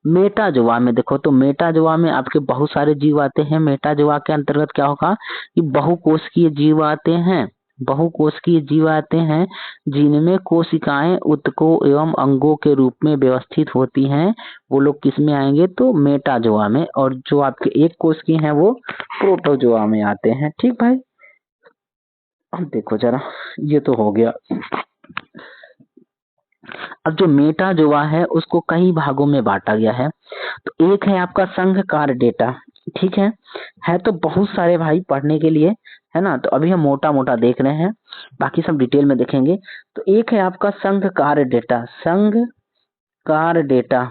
मेटाजोआ में देखो, तो मेटाजोआ में आपके बहुत सारे जीव आते हैं। मेटाजोआ के अंतर्गत क्या होगा कि बहुकोशिकीय जीव आते हैं, बहुकोशिकीय जीव आते हैं जिनमें कोशिकाएं ऊतकों एवं अंगों के रूप में व्यवस्थित होती हैं। वो लोग किस में आएंगे, तो मेटाजोआ में। और जो आपके एक कोशिकीय हैं वो प्रोटोजोआ में आते हैं। ठीक भाई, अब देखो जरा, ये तो हो गया। अब जो मेटाजोआ है उसको कई भागों में बांटा गया है। तो एक है आपका संघकार डेटा। ठीक है तो बहुत सारे भाई पढ़ने के लिए, है ना। तो अभी हम मोटा मोटा देख रहे हैं, बाकी सब डिटेल में देखेंगे। तो एक है आपका संघकार डेटा, संघकार डेटा।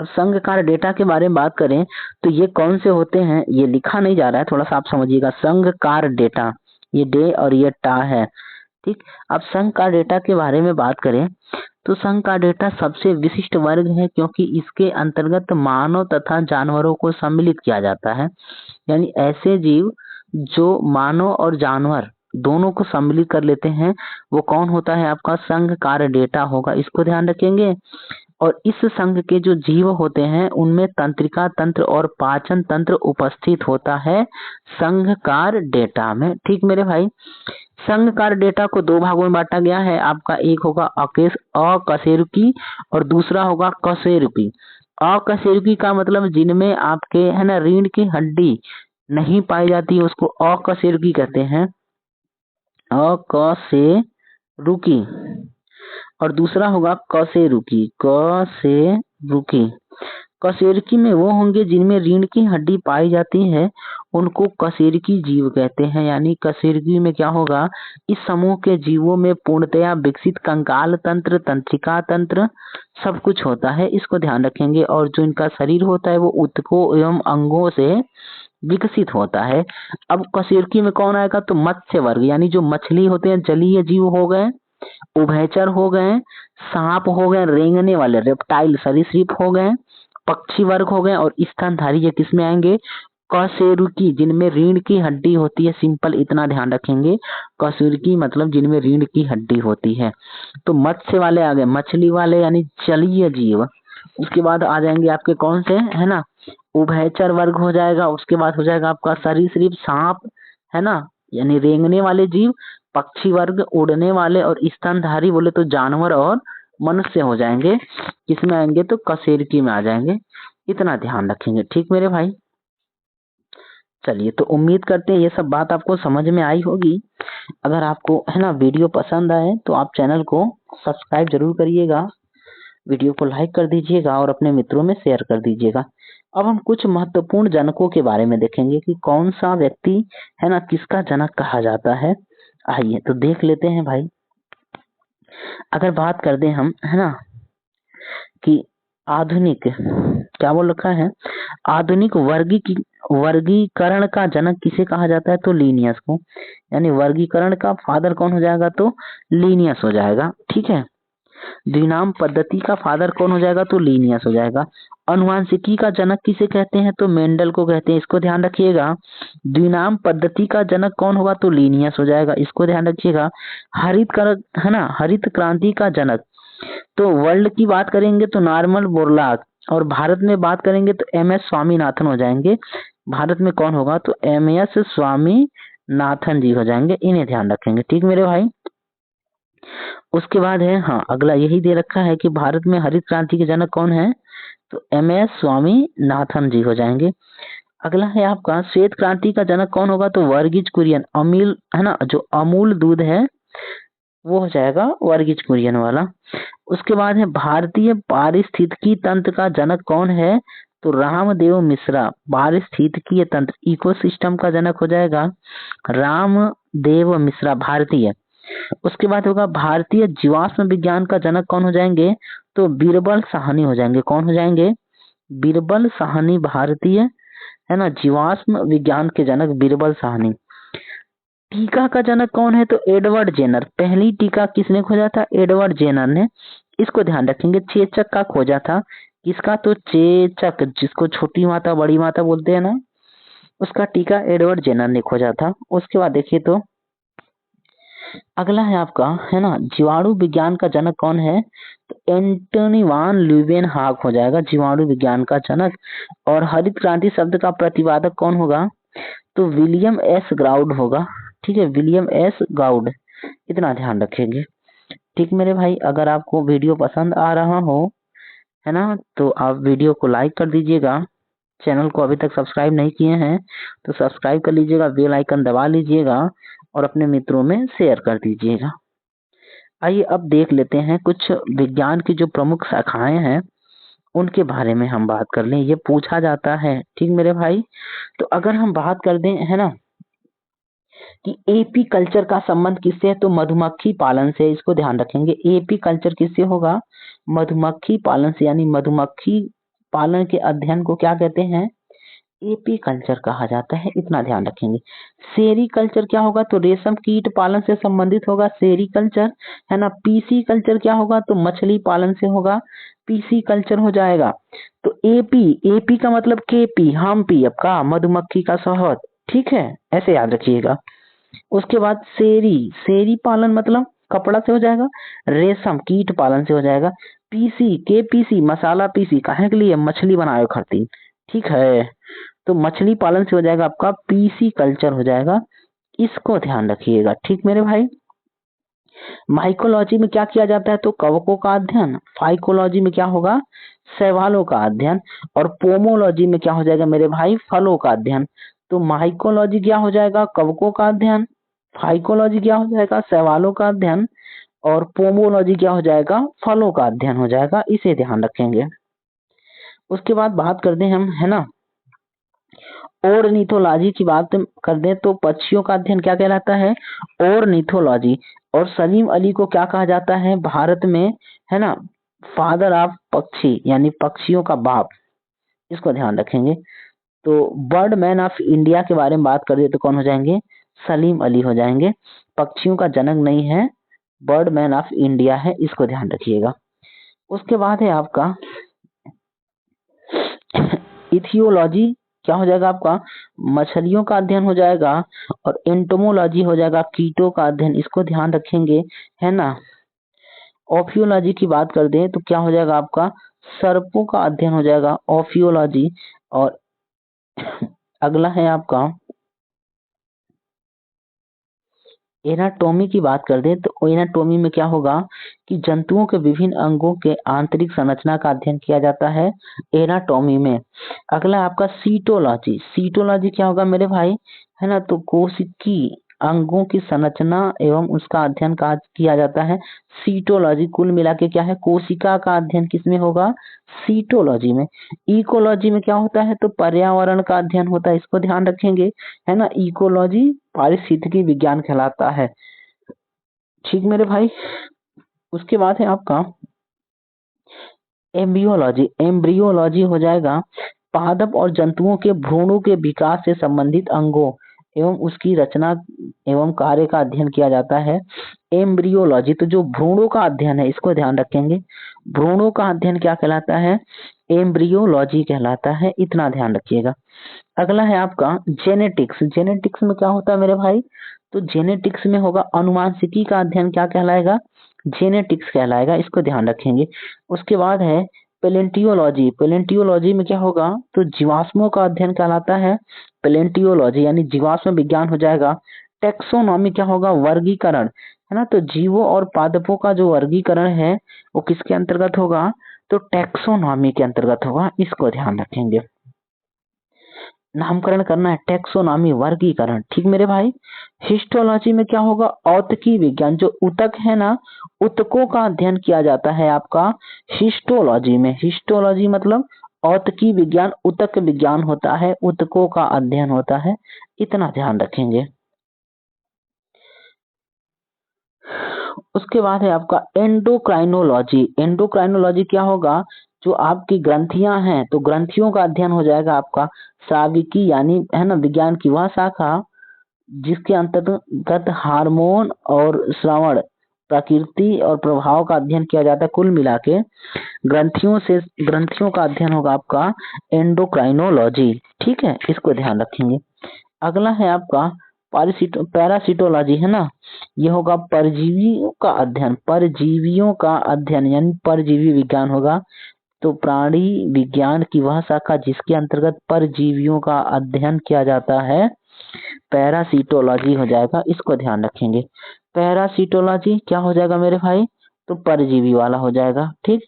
अब संघकार डेटा के बारे में बात करें तो ये कौन से होते हैं, ये लिखा नहीं जा रहा है, थोड़ा सा आप समझिएगा। संघकार डेटा, ये डे और ये टा है। ठीक, अब संघ का डेटा के बारे में बात करें तो संघ का डेटा सबसे विशिष्ट वर्ग है, क्योंकि इसके अंतर्गत मानव तथा जानवरों को सम्मिलित किया जाता है। यानी ऐसे जीव जो मानव और जानवर दोनों को सम्मिलित कर लेते हैं, वो कौन होता है, आपका संघकार डेटा होगा, इसको ध्यान रखेंगे। और इस संघ के जो जीव होते हैं उनमें तंत्रिका तंत्र और पाचन तंत्र उपस्थित होता है संघकार डेटा में। ठीक मेरे भाई, संघकार डेटा को दो भागों में बांटा गया है। आपका एक होगा अकशेरुकी और दूसरा होगा कशेरुकी। अकशेरुकी का मतलब जिनमें आपके है ना रीढ़ की हड्डी नहीं पाई जाती है उसको अकशेरुकी कहते हैं, अकशेरुकी। और दूसरा होगा कशेरुकी, कशेरुकी। कशेरुकी में वो होंगे जिनमें रीढ़ की हड्डी पाई जाती है, उनको कशेरुकी जीव कहते हैं। यानी कशेरुकी में क्या होगा, इस समूह के जीवों में पूर्णतया विकसित कंकाल तंत्र, तंत्रिका तंत्र सब कुछ होता है, इसको ध्यान रखेंगे। और जो इनका शरीर होता है वो ऊतकों एवं अंगों से विकसित होता है। अब कशेरुकी में कौन आएगा, तो मत्स्य वर्ग, यानी जो मछली होते हैं, जलीय जीव हो गए, उभयचर हो गए, सांप हो गए, रेंगने वाले रेप्टाइल सरीसृप हो गए, पक्षी वर्ग हो गए, और स्तनधारी ये किस में आएंगे, कशेरुकी, जिनमें रीढ़ की हड्डी होती है। सिंपल इतना ध्यान रखेंगे, कशेरुकी मतलब जिनमें रीढ़ की हड्डी होती है। तो मत्स्य वाले आ गए, मछली वाले यानी जलीय जीव। उसके बाद आ जाएंगे आपके कौन से, है ना, उभयचर वर्ग हो जाएगा। उसके बाद हो जाएगा आपका सरीसृप, सांप, है ना, यानी रेंगने वाले जीव, पक्षी वर्ग, उड़ने वाले, और स्तनधारी बोले तो जानवर और मनुष्य हो जाएंगे। किसमें आएंगे, तो कशेरुकी में आ जाएंगे, इतना ध्यान रखेंगे। ठीक मेरे भाई, चलिए तो उम्मीद करते हैं ये सब बात आपको समझ में आई होगी। अगर आपको है ना वीडियो पसंद आए तो आप चैनल को सब्सक्राइब जरूर करिएगा, वीडियो को लाइक कर दीजिएगा और अपने मित्रों में शेयर कर दीजिएगा। अब हम कुछ महत्वपूर्ण जनकों के बारे में देखेंगे कि कौन सा व्यक्ति है ना किसका जनक कहा जाता है। आइए तो देख लेते हैं भाई। अगर बात कर दें हम है ना कि आधुनिक क्या बोल रखा है, आधुनिक वर्गीकरण का जनक किसे कहा जाता है, तो लीनियस को। यानी वर्गीकरण का फादर कौन हो जाएगा, तो लीनियस हो जाएगा। ठीक है। द्विनाम पद्धति का फादर कौन हो जाएगा, तो लीनियस हो जाएगा। अनुवांशिकी का जनक किसे कहते हैं, तो मेंडल को कहते हैं। इसको ध्यान रखिएगा। द्विनाम पद्धति का जनक कौन होगा, तो लीनियस हो जाएगा। इसको ध्यान रखिएगा। है ना, हरित क्रांति का जनक, तो वर्ल्ड की बात करेंगे तो नॉर्मन बोरलॉग, और भारत में बात करेंगे तो एम.एस. स्वामीनाथन हो जाएंगे। भारत में कौन होगा, तो एम.एस. स्वामीनाथन जी हो जाएंगे। इन्हें ध्यान रखेंगे। ठीक मेरे भाई। उसके बाद है हाँ अगला यही दे रखा है कि भारत में हरित क्रांति के जनक कौन है, तो एम.एस. स्वामीनाथन जी हो जाएंगे। अगला है आपका श्वेत क्रांति का जनक कौन होगा, तो वर्गीज कुरियन। अमूल है ना, जो अमूल दूध है वो हो जाएगा वर्गीज कुरियन वाला। उसके बाद है भारतीय पारिस्थितिकी तंत्र का जनक कौन है, तो रामदेव मिश्रा। पारिस्थितिकीय तंत्र इकोसिस्टम का जनक हो जाएगा रामदेव मिश्रा, भारतीय। उसके बाद होगा भारतीय जीवाश्म विज्ञान का जनक कौन हो जाएंगे, तो बीरबल साहनी हो जाएंगे। कौन हो जाएंगे, बीरबल साहनी। भारतीय है ना जीवाश्म विज्ञान के जनक बीरबल साहनी। टीका का जनक कौन है, तो एडवर्ड जेनर। पहली टीका किसने खोजा था, एडवर्ड जेनर ने। इसको ध्यान रखेंगे। चेचक का खोजा था किसका, तो चेचक, जिसको छोटी माता बड़ी माता बोलते हैं ना, उसका टीका एडवर्ड जेनर ने खोजा था। उसके बाद देखिए तो अगला है आपका है ना जीवाणु विज्ञान का जनक कौन है, तो एंटोनी वान ल्यूवेनहॉक हो जाएगा जीवाणु विज्ञान का जनक। और हरित क्रांति शब्द का प्रतिपादक कौन होगा, तो विलियम एस गाउड होगा। ठीक है, विलियम एस गाउड। इतना ध्यान रखेंगे। ठीक मेरे भाई। अगर आपको वीडियो पसंद आ रहा हो है ना, तो आप वीडियो को लाइक कर दीजिएगा। चैनल को अभी तक सब्सक्राइब नहीं किए हैं तो सब्सक्राइब कर लीजिएगा, बेल आइकन दबा लीजिएगा और अपने मित्रों में शेयर कर दीजिएगा। आइए अब देख लेते हैं कुछ विज्ञान की जो प्रमुख शाखाएं हैं उनके बारे में हम बात कर लें। ये पूछा जाता है। ठीक मेरे भाई। तो अगर हम बात कर दें है ना कि एपी कल्चर का संबंध किससे है, तो मधुमक्खी पालन से। इसको ध्यान रखेंगे। एपी कल्चर किससे होगा, मधुमक्खी पालन से। यानी मधुमक्खी पालन के अध्ययन को क्या कहते हैं, एपी कल्चर कहा जाता है। इतना ध्यान रखेंगे। सेरी कल्चर क्या होगा, तो रेशम कीट पालन से संबंधित होगा सेरी कल्चर है ना। पीसी कल्चर क्या होगा, तो मछली पालन से होगा, पीसी कल्चर हो जाएगा। तो एपी, एपी का मतलब केपी, हम्पी आपका मधुमक्खी का शहद। ठीक है, ऐसे याद रखिएगा। उसके बाद सेरी, सेरी पालन मतलब कपड़ा से हो जाएगा। रेशम कीट पालन से हो जाएगा। पीसी के पीसी मसाला पीसी काहे के लिए, मछली बनाए खातिर। ठीक है, तो मछली पालन से हो जाएगा आपका पीसी कल्चर हो जाएगा। इसको ध्यान रखिएगा। ठीक मेरे भाई। माइकोलॉजी में क्या किया जाता है, तो कवकों का अध्ययन। फाइकोलॉजी में क्या होगा, शैवालों का अध्ययन। और पोमोलॉजी में क्या हो जाएगा मेरे भाई, फलों का अध्ययन। तो माइकोलॉजी क्या हो जाएगा, कवकों का अध्ययन। फाइकोलॉजी क्या हो जाएगा, शैवालों का अध्ययन। और पोमोलॉजी क्या हो जाएगा, फलों का अध्ययन हो जाएगा। इसे ध्यान रखेंगे। उसके बाद बात करते हैं हम है ना ऑर्निथोलॉजी की बात कर दें तो पक्षियों का अध्ययन क्या कहलाता है, ऑर्निथोलॉजी। और सलीम अली को क्या कहा जाता है भारत में, है ना फादर ऑफ पक्षी, यानी पक्षियों का बाप। इसको ध्यान रखेंगे। तो बर्ड मैन ऑफ इंडिया के बारे में बात करें तो कौन हो जाएंगे, सलीम अली हो जाएंगे। पक्षियों का जनक नहीं है, बर्ड मैन ऑफ इंडिया है। इसको ध्यान रखिएगा। उसके बाद है आपका इथियोलॉजी, क्या हो जाएगा आपका, मछलियों का अध्ययन हो जाएगा। और एंटोमोलॉजी हो जाएगा कीटों का अध्ययन। इसको ध्यान रखेंगे है ना। ऑफियोलॉजी की बात कर दें तो क्या हो जाएगा आपका, सर्पों का अध्ययन हो जाएगा, ऑफियोलॉजी। और अगला है आपका एनाटोमी की बात कर दें तो एनाटोमी में क्या होगा कि जंतुओं के विभिन्न अंगों के आंतरिक संरचना का अध्ययन किया जाता है एनाटोमी में। अगला आपका सीटोलॉजी, सीटोलॉजी क्या होगा मेरे भाई, है ना तो कोशिकी अंगों की संरचना एवं उसका अध्ययन किया जाता है सीटोलॉजी। कुल मिला के क्या है, कोशिका का अध्ययन किसमें होगा, सीटोलॉजी में। इकोलॉजी में क्या होता है, तो पर्यावरण का अध्ययन होता है, इसको ध्यान रखेंगे, है ना। इकोलॉजी पारिस्थितिकी विज्ञान कहलाता है, ठीक मेरे भाई। उसके बाद है आपका एम्ब्रियोलॉजी। एम्ब्रियोलॉजी हो जाएगा पादप और जंतुओं के भ्रूणों के विकास से संबंधित अंगों एवं उसकी रचना एवं कार्य का अध्ययन किया जाता है एम्ब्रियोलॉजी। तो जो भ्रूणों का अध्ययन है इसको ध्यान रखेंगे, भ्रूणों का अध्ययन क्या कहलाता है, एम्ब्रियोलॉजी कहलाता है, इतना ध्यान रखिएगा। अगला है आपका जेनेटिक्स। जेनेटिक्स में क्या होता है मेरे भाई, तो जेनेटिक्स में होगा अनुवांशिकी का अध्ययन, क्या कहलाएगा, जेनेटिक्स कहलाएगा, इसको ध्यान रखेंगे। उसके बाद है पेलेंटियोलॉजी। पेलेंटियोलॉजी में क्या होगा, तो जीवाश्मों का अध्ययन कहलाता है पेलेंटियोलॉजी, यानी जीवाश्म विज्ञान हो जाएगा। टेक्सोनॉमी क्या होगा, वर्गीकरण, है ना। तो जीवों और पादपों का जो वर्गीकरण है वो किसके अंतर्गत होगा, तो टेक्सोनॉमी के अंतर्गत होगा, इसको ध्यान रखेंगे। नामकरण करना है, टेक्सोनॉमी वर्गीकरण, ठीक मेरे भाई। हिस्टोलॉजी में क्या होगा, औतकी विज्ञान, जो उतक है ना, उतकों का अध्ययन किया जाता है आपका हिस्टोलॉजी में। हिस्टोलॉजी मतलब औतकी विज्ञान, उतक विज्ञान होता है, उतकों का अध्ययन होता है, इतना ध्यान रखेंगे। उसके बाद है आपका एंडोक्राइनोलॉजी। एंडोक्राइनोलॉजी क्या होगा, जो आपकी ग्रंथियां हैं तो ग्रंथियों का अध्ययन हो जाएगा आपका श्राविकी, यानी है ना विज्ञान की वह शाखा जिसके अंतर्गत हार्मोन और श्रवण प्रकृति और प्रभाव का अध्ययन किया जाता है। कुल मिला के ग्रंथियों का अध्ययन होगा आपका एंडोक्राइनोलॉजी, ठीक है, इसको ध्यान रखेंगे। अगला है आपका पैरासिटोलॉजी, है ना, ये होगा परजीवियों का अध्ययन, परजीवियों का अध्ययन यानी परजीवी विज्ञान होगा। तो प्राणी विज्ञान की वह शाखा जिसके अंतर्गत परजीवियों का अध्ययन किया जाता है पैरासिटोलॉजी हो जाएगा, इसको ध्यान रखेंगे। पैरासिटोलॉजी क्या हो जाएगा मेरे भाई, तो परजीवी वाला हो जाएगा, ठीक।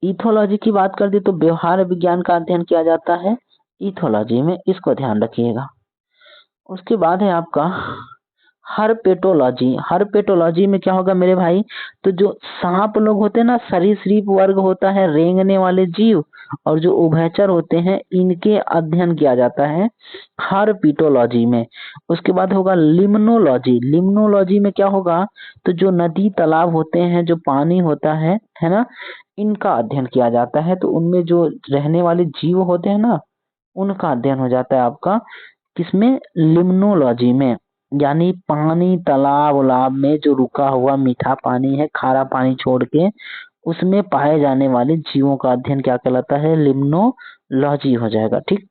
इथोलॉजी की बात कर दी तो व्यवहार विज्ञान का अध्ययन किया जाता है इथोलॉजी में, इसको ध्यान रखिएगा। उसके बाद है आपका हर्पेटोलॉजी। हर्पेटोलॉजी में क्या होगा मेरे भाई, तो जो सांप लोग होते हैं ना, सरीसृप वर्ग होता है, रेंगने वाले जीव, और जो उभयचर होते हैं इनके अध्ययन किया जाता है हर्पेटोलॉजी में। उसके बाद होगा लिम्नोलॉजी। लिम्नोलॉजी में क्या होगा, तो जो नदी तालाब होते हैं, जो पानी होता है ना, इनका अध्ययन किया जाता है। तो उनमें जो रहने वाले जीव होते हैं ना, उनका अध्ययन हो जाता है आपका किसमें, लिम्नोलॉजी में। यानी पानी तालाब उलाब में जो रुका हुआ मीठा पानी है, खारा पानी छोड़ के उसमें पाए जाने वाले जीवों का अध्ययन क्या कहलाता है, लिम्नोलॉजी हो जाएगा, ठीक।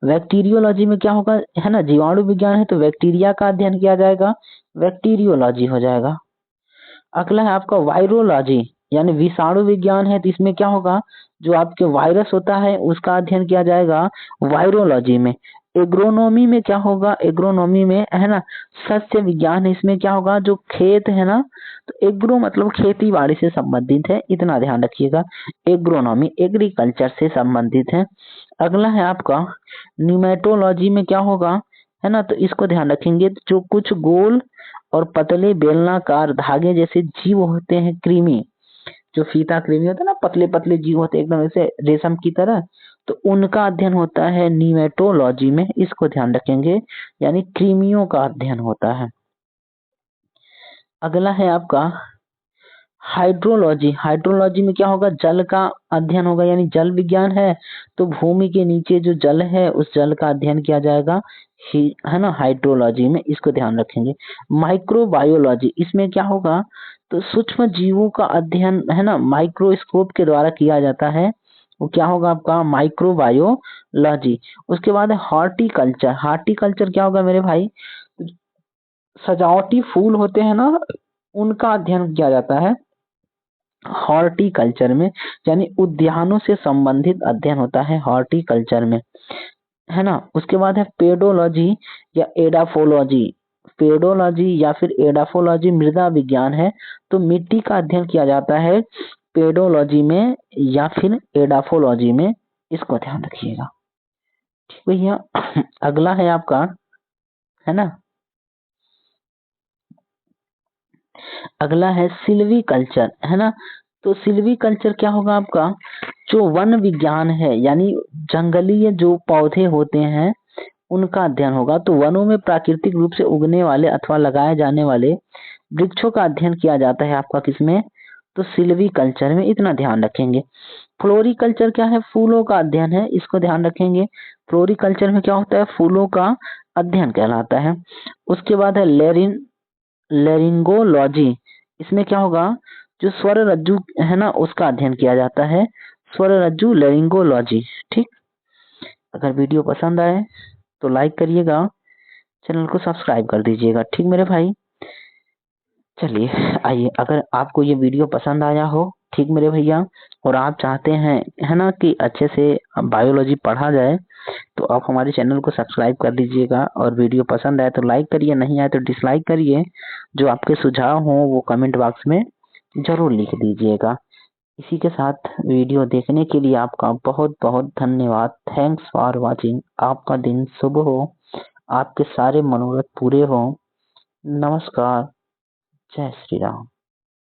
बैक्टीरियोलॉजी में क्या होगा, है ना, जीवाणु विज्ञान है तो बैक्टीरिया का अध्ययन किया जाएगा, बैक्टीरियोलॉजी हो जाएगा। अगला है आपका वायरोलॉजी, यानी विषाणु विज्ञान है तो इसमें क्या होगा, जो आपके वायरस होता है उसका अध्ययन किया जाएगा वायरोलॉजी में। एग्रोनॉमी में क्या होगा, एग्रोनॉमी में है ना सस्य विज्ञान है, इसमें क्या होगा, जो खेत है ना, तो एग्रो मतलब खेती बाड़ी से संबंधित है, इतना ध्यान रखिएगा। एग्रोनॉमी एग्रीकल्चर से संबंधित है। अगला है आपका न्यूमेटोलॉजी में क्या होगा, है ना, तो इसको ध्यान रखेंगे। जो कुछ गोल और पतले बेलनाकार धागे जैसे जीव होते हैं, कृमि, जो फीता कृमि होता है ना, पतले पतले जीव होते हैं एकदम ऐसे रेशम की तरह, तो उनका अध्ययन होता है न्यूमेटोलॉजी में, इसको ध्यान रखेंगे, यानी कृमियों का अध्ययन होता है। अगला है आपका हाइड्रोलॉजी। हाइड्रोलॉजी में क्या होगा, जल का अध्ययन होगा, यानी जल विज्ञान है तो भूमि के नीचे जो जल है उस जल का अध्ययन किया जाएगा, है ना, हाइड्रोलॉजी में, इसको ध्यान रखेंगे। माइक्रोबायोलॉजी, इसमें क्या होगा, तो सूक्ष्म जीवों का अध्ययन है ना माइक्रोस्कोप के द्वारा किया जाता है, वो क्या होगा आपका माइक्रोबायोलॉजी। उसके बाद है हॉर्टिकल्चर। हॉर्टिकल्चर क्या होगा मेरे भाई, सजावटी फूल होते हैं ना, उनका अध्ययन किया जाता है हॉर्टिकल्चर में, यानी उद्यानों से संबंधित अध्ययन होता है हॉर्टिकल्चर में, है ना। उसके बाद है पेडोलॉजी या एडाफोलॉजी। पेडोलॉजी या फिर एडाफोलॉजी मृदा विज्ञान है, तो मिट्टी का अध्ययन किया जाता है पेडोलॉजी में या फिर एडाफोलॉजी में, इसको ध्यान रखिएगा, ठीक भैया। अगला है आपका है ना। अगला है सिल्वी कल्चर, है ना। तो सिल्वी कल्चर क्या होगा आपका, जो वन विज्ञान है यानी जंगलीय जो पौधे होते हैं उनका अध्ययन होगा। तो वनों में प्राकृतिक रूप से उगने वाले अथवा लगाए जाने वाले वृक्षों का अध्ययन किया जाता है आपका किसमें, तो सिल्वी कल्चर में। इतना ध्यान रखेंगे। फ्लोरिकल्चर क्या है, फूलों का अध्ययन है, इसको ध्यान रखेंगे। फ्लोरिकल्चर में क्या होता है, फूलों का अध्ययन कहलाता है। उसके बाद है लेरिंगोलॉजी, इसमें क्या होगा, जो स्वर रज्जु है ना उसका अध्ययन किया जाता है, स्वर रज्जु लेरिंगोलॉजी। ठीक। अगर वीडियो पसंद आए तो लाइक करिएगा, चैनल को सब्सक्राइब कर दीजिएगा। ठीक मेरे भाई। चलिए आइए, अगर आपको ये वीडियो पसंद आया हो, ठीक मेरे भैया, और आप चाहते हैं है ना कि अच्छे से बायोलॉजी पढ़ा जाए, तो आप हमारे चैनल को सब्सक्राइब कर दीजिएगा। और वीडियो पसंद आए तो लाइक करिए, नहीं आए तो डिसलाइक करिए। जो आपके सुझाव हों वो कमेंट बॉक्स में जरूर लिख दीजिएगा। इसी के साथ वीडियो देखने के लिए आपका बहुत बहुत धन्यवाद। Thanks for watching. आपका दिन शुभ हो, आपके सारे मनोरथ पूरे हों। नमस्कार। जय श्री राम।